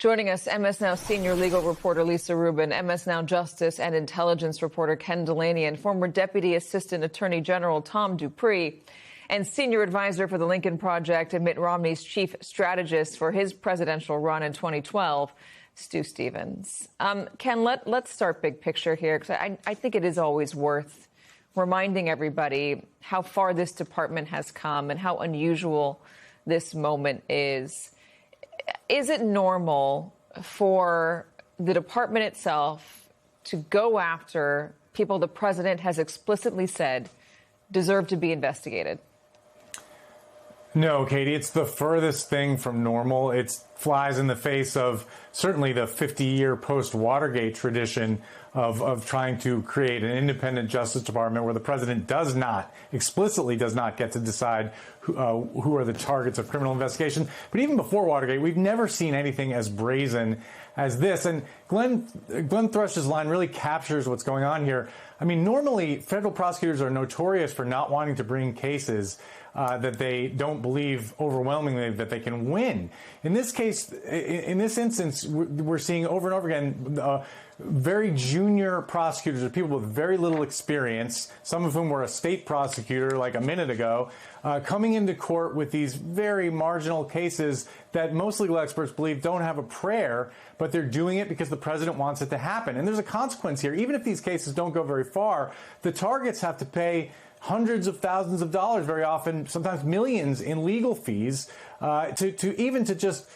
Joining us, MS Now senior legal reporter Lisa Rubin, MS Now justice and intelligence reporter Ken Delaney, and former Deputy Assistant Attorney General Tom Dupree, and senior advisor for the Lincoln Project and Mitt Romney's chief strategist for his presidential run in 2012, Stu Stevens. Ken, let's start big picture here, because I think it is always worth reminding everybody how far this department has come and how unusual this moment is. Is it normal for the department itself to go after people the president has explicitly said deserve to be investigated? No, Katie, it's the furthest thing from normal. It flies in the face of certainly the 50-year post-Watergate tradition of trying to create an independent Justice Department where the president explicitly does not get to decide who are the targets of criminal investigation. But even before Watergate, we've never seen anything as brazen as this. And Glenn Thrush's line really captures what's going on here. I mean, normally federal prosecutors are notorious for not wanting to bring cases that they don't believe overwhelmingly that they can win. In this case, in this instance, we're seeing over and over again very junior prosecutors, or people with very little experience, some of whom were a state prosecutor like a minute ago, coming into court with these very marginal cases that most legal experts believe don't have a prayer, but they're doing it because the president wants it to happen. And there's a consequence here. Even if these cases don't go very far, the targets have to pay hundreds of thousands of dollars, very often, sometimes millions in legal fees, to just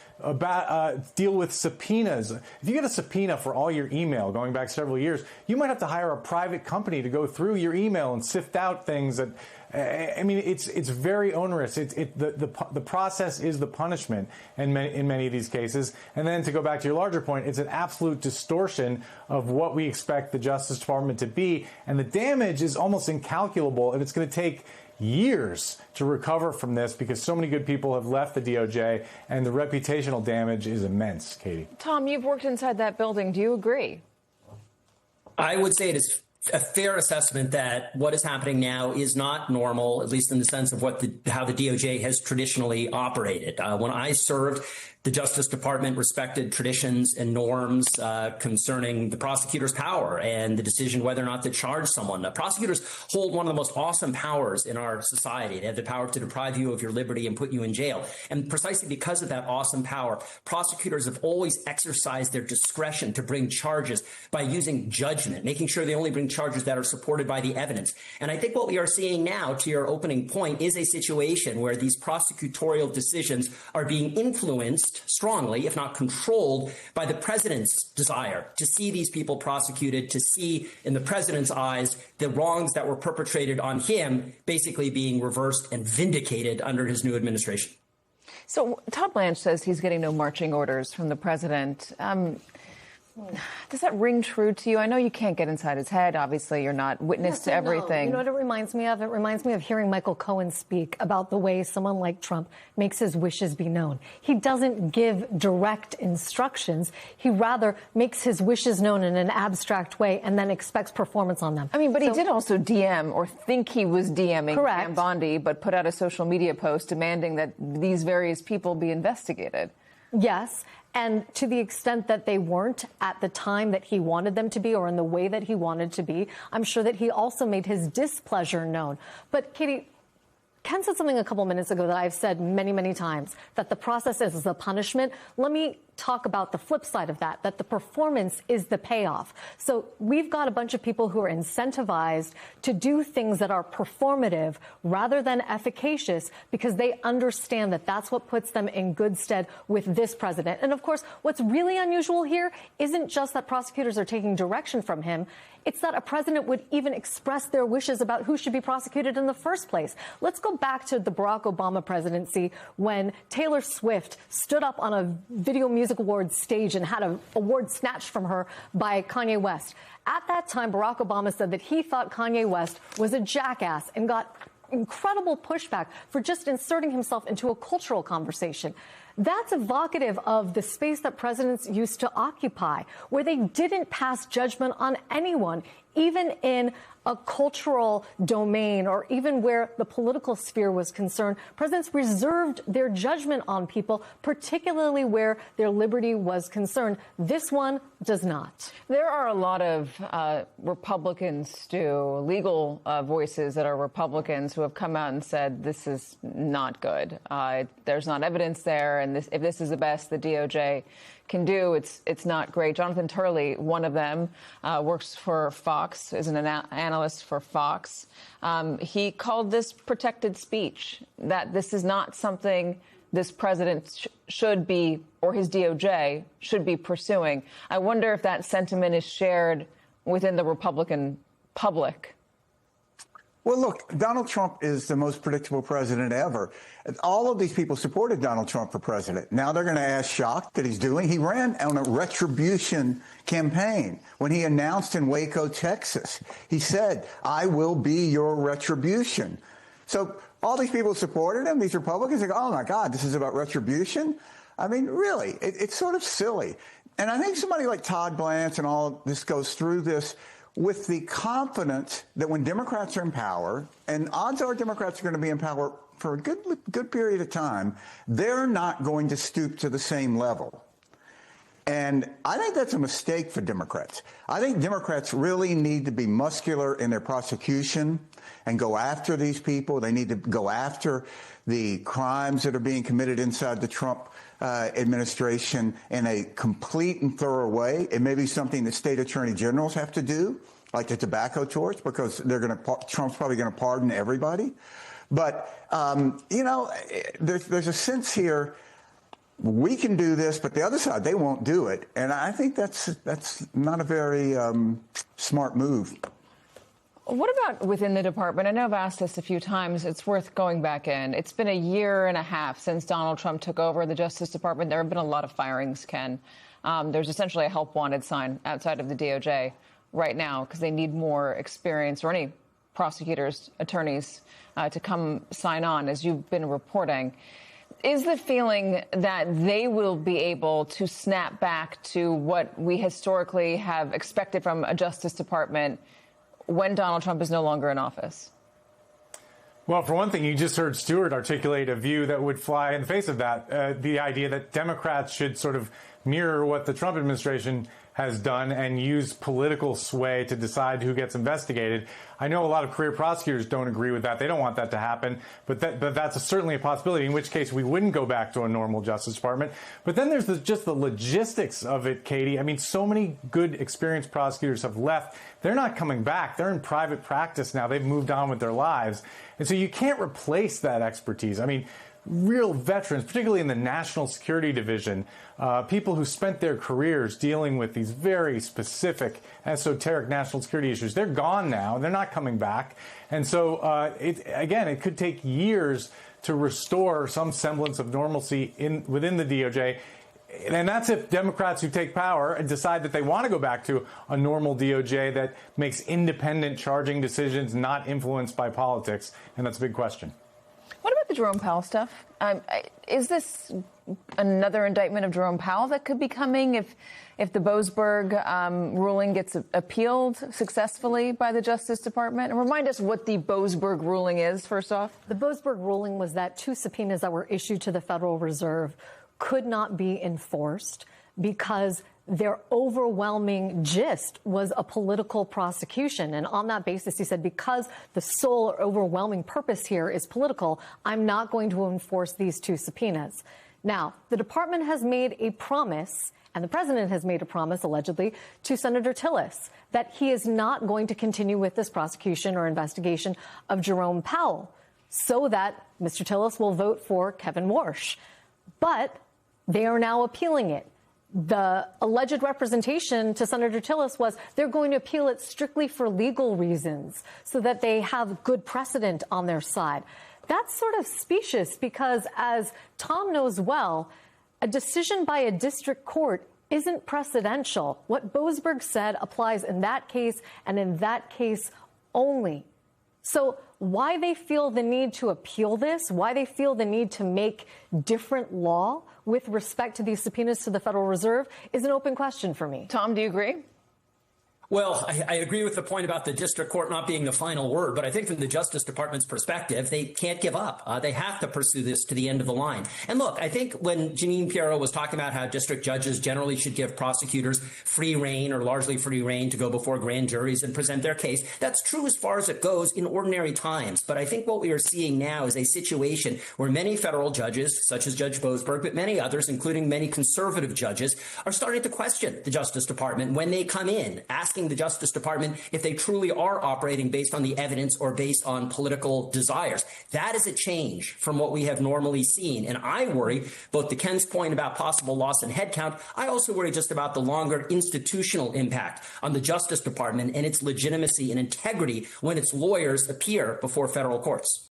deal with subpoenas. If you get a subpoena for all your email going back several years, you might have to hire a private company to go through your email and sift out things that, I mean, it's very onerous. The process is the punishment in many of these cases. And then to go back to your larger point, it's an absolute distortion of what we expect the Justice Department to be. And the damage is almost incalculable, and it's going to take years to recover from this because so many good people have left the DOJ, and the reputational damage is immense, Katie. Tom, you've worked inside that building. Do you agree? I would say it is a fair assessment that what is happening now is not normal, at least in the sense of how the DOJ has traditionally operated. When I served, the Justice Department respected traditions and norms concerning the prosecutor's power and the decision whether or not to charge someone. Prosecutors hold one of the most awesome powers in our society. They have the power to deprive you of your liberty and put you in jail. And precisely because of that awesome power, prosecutors have always exercised their discretion to bring charges by using judgment, making sure they only bring charges that are supported by the evidence. And I think what we are seeing now, to your opening point, is a situation where these prosecutorial decisions are being influenced strongly, if not controlled, by the president's desire to see these people prosecuted, to see in the president's eyes the wrongs that were perpetrated on him basically being reversed and vindicated under his new administration. So Todd Blanche says he's getting no marching orders from the president. Does that ring true to you? I know you can't get inside his head. Obviously, you're not witness to everything. You know what it reminds me of? It reminds me of hearing Michael Cohen speak about the way someone like Trump makes his wishes be known. He doesn't give direct instructions. He rather makes his wishes known in an abstract way and then expects performance on them. I mean, but he did also DM or think he was DMing Correct. Pam Bondi, but put out a social media post demanding that these various people be investigated. Yes. And to the extent that they weren't at the time that he wanted them to be or in the way that he wanted to be, I'm sure that he also made his displeasure known. But, Katie, Ken said something a couple minutes ago that I've said many, many times, that the process is the punishment. Let me talk about the flip side of that the performance is the payoff. So we've got a bunch of people who are incentivized to do things that are performative rather than efficacious because they understand that that's what puts them in good stead with this president. And of course, what's really unusual here isn't just that prosecutors are taking direction from him. It's that a president would even express their wishes about who should be prosecuted in the first place. Let's go back to the Barack Obama presidency when Taylor Swift stood up on a Video Music Awards stage and had an award snatched from her by Kanye West. At that time, Barack Obama said that he thought Kanye West was a jackass and got incredible pushback for just inserting himself into a cultural conversation. That's evocative of the space that presidents used to occupy, where they didn't pass judgment on anyone, even in a cultural domain or even where the political sphere was concerned, presidents reserved their judgment on people, particularly where their liberty was concerned. This one does not. There are a lot of Republicans, Stu, legal voices that are Republicans who have come out and said this is not good. There's not evidence there, and if this is the best the DOJ can do, it's not great. Jonathan Turley, one of them, works for Fox, is an analyst for Fox. He called this protected speech, that this is not something this president should be, or his DOJ should be pursuing. I wonder if that sentiment is shared within the Republican public. Well, look, Donald Trump is the most predictable president ever. All of these people supported Donald Trump for president. Now they're going to ask shock that he's doing. He ran on a retribution campaign. When he announced in Waco, Texas, he said, "I will be your retribution." So all these people supported him, these Republicans, they go, "Oh, my God, this is about retribution." I mean, really, it's sort of silly. And I think somebody like Todd Blanche and all this goes through this with the confidence that when Democrats are in power, and odds are Democrats are going to be in power for a good period of time, they're not going to stoop to the same level. And I think that's a mistake for Democrats. I think Democrats really need to be muscular in their prosecution and go after these people. They need to go after the crimes that are being committed inside the Trump administration in a complete and thorough way. It may be something that state attorney generals have to do, like the tobacco torch, because Trump's probably going to pardon everybody. But, you know, there's a sense here, we can do this, but the other side, they won't do it. And I think that's not a very smart move. What about within the department? I know I've asked this a few times. It's worth going back in. It's been a year and a half since Donald Trump took over the Justice Department. There have been a lot of firings, Ken. There's essentially a help wanted sign outside of the DOJ right now because they need more experience, or any prosecutors, attorneys, to come sign on, as you've been reporting. Is the feeling that they will be able to snap back to what we historically have expected from a Justice Department when Donald Trump is no longer in office? Well, for one thing, you just heard Stewart articulate a view that would fly in the face of that, the idea that Democrats should sort of mirror what the Trump administration has done and use political sway to decide who gets investigated. I know a lot of career prosecutors don't agree with that. They don't want that to happen, but that's certainly a possibility, in which case we wouldn't go back to a normal Justice Department. But then there's just the logistics of it, Katie. I mean, so many good, experienced prosecutors have left. They're not coming back. They're in private practice now. They've moved on with their lives. And so you can't replace that expertise. I mean, real veterans, particularly in the National Security Division, people who spent their careers dealing with these very specific, esoteric national security issues, they're gone now. They're not coming back. And so, it could take years to restore some semblance of normalcy within the DOJ. And that's if Democrats who take power and decide that they want to go back to a normal DOJ that makes independent charging decisions, not influenced by politics. And that's a big question. What about the Jerome Powell stuff? Is this another indictment of Jerome Powell that could be coming if the Boasberg ruling gets appealed successfully by the Justice Department? And remind us what the Boasberg ruling is, first off. The Boasberg ruling was that 2 subpoenas that were issued to the Federal Reserve could not be enforced because their overwhelming gist was a political prosecution. And on that basis, he said, because the sole or overwhelming purpose here is political, I'm not going to enforce these 2 subpoenas. Now, the department has made a promise, and the president has made a promise, allegedly, to Senator Tillis, that he is not going to continue with this prosecution or investigation of Jerome Powell, so that Mr. Tillis will vote for Kevin Warsh. But they are now appealing it. The alleged representation to Senator Tillis was they're going to appeal it strictly for legal reasons so that they have good precedent on their side. That's sort of specious because, as Tom knows well, a decision by a district court isn't precedential. What Boasberg said applies in that case and in that case only. So why they feel the need to appeal this, why they feel the need to make different law with respect to these subpoenas to the Federal Reserve is an open question for me. Tom, do you agree? Well, I agree with the point about the district court not being the final word, but I think from the Justice Department's perspective, they can't give up. They have to pursue this to the end of the line. And look, I think when Jeanine Pirro was talking about how district judges generally should give prosecutors free rein or largely free rein to go before grand juries and present their case, that's true as far as it goes in ordinary times. But I think what we are seeing now is a situation where many federal judges, such as Judge Boasberg, but many others, including many conservative judges, are starting to question the Justice Department when they come in, asking the Justice Department if they truly are operating based on the evidence or based on political desires. That is a change from what we have normally seen. And I worry, both to Ken's point about possible loss in headcount, I also worry just about the longer institutional impact on the Justice Department and its legitimacy and integrity when its lawyers appear before federal courts.